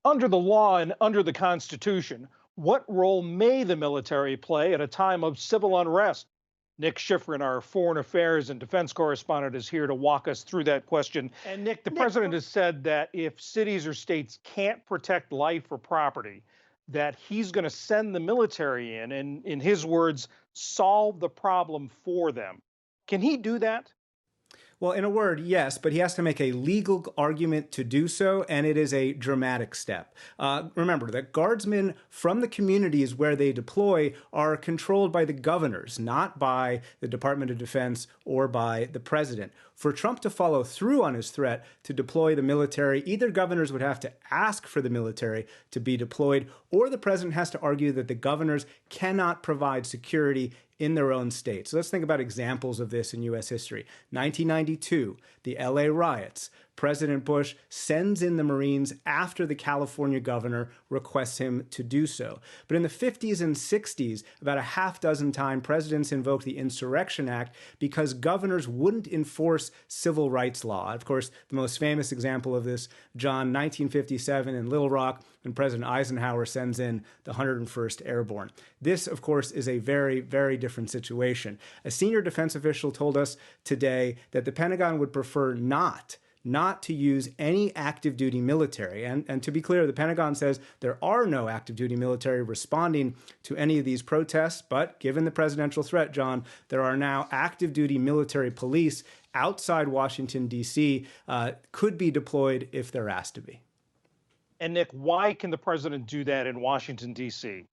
Under the law and under the Constitution, what role may the military play at a time of civil unrest? Nick Schifrin, our foreign affairs and defense correspondent, is here to walk us through that question. And Nick, the president has said that if cities or states can't protect life or property, that he's going to send the military in and, in his words, solve the problem for them. Can he do that? Well, in a word, yes, but he has to make a legal argument to do so, and it is a dramatic step. Remember that guardsmen from the communities where they deploy are controlled by the governors, not by the Department of Defense or by the president. For Trump to follow through on his threat to deploy the military, either governors would have to ask for the military to be deployed, or the president has to argue that the governors cannot provide security in their own state. So let's think about examples of this in U.S. history. 1992, the L.A. riots. President Bush sends in the Marines after the California governor requests him to do so. But in the 50s and 60s, about a half dozen times, presidents invoked the Insurrection Act because governors wouldn't enforce civil rights law. Of course, the most famous example of this, John, 1957 in Little Rock, when President Eisenhower sends in the 101st Airborne. This, of course, is a very, very different situation. A senior defense official told us today that the Pentagon would prefer not to use any active duty military. And to be clear, the Pentagon says there are no active duty military responding to any of these protests. But given the presidential threat, John, there are now active duty military police outside Washington, D.C., could be deployed if they're asked to be. And Nick, why can the president do that in Washington, D.C.?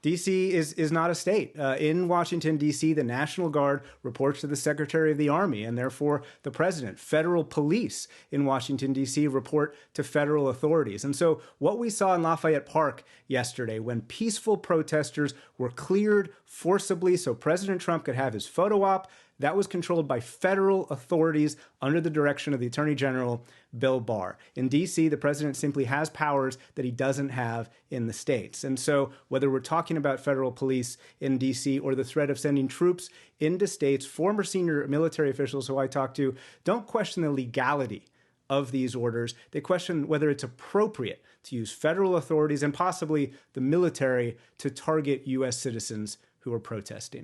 D.C. is not a state. In Washington, D.C., the National Guard reports to the Secretary of the Army and therefore the president. Federal police in Washington, D.C. report to federal authorities. And so what we saw in Lafayette Park yesterday when peaceful protesters were cleared forcibly so President Trump could have his photo op, that was controlled by federal authorities under the direction of the Attorney General, Bill Barr. In D.C., the president simply has powers that he doesn't have in the states. And so whether we're talking about federal police in D.C. or the threat of sending troops into states, former senior military officials who I talked to don't question the legality of these orders. They question whether it's appropriate to use federal authorities and possibly the military to target U.S. citizens who are protesting.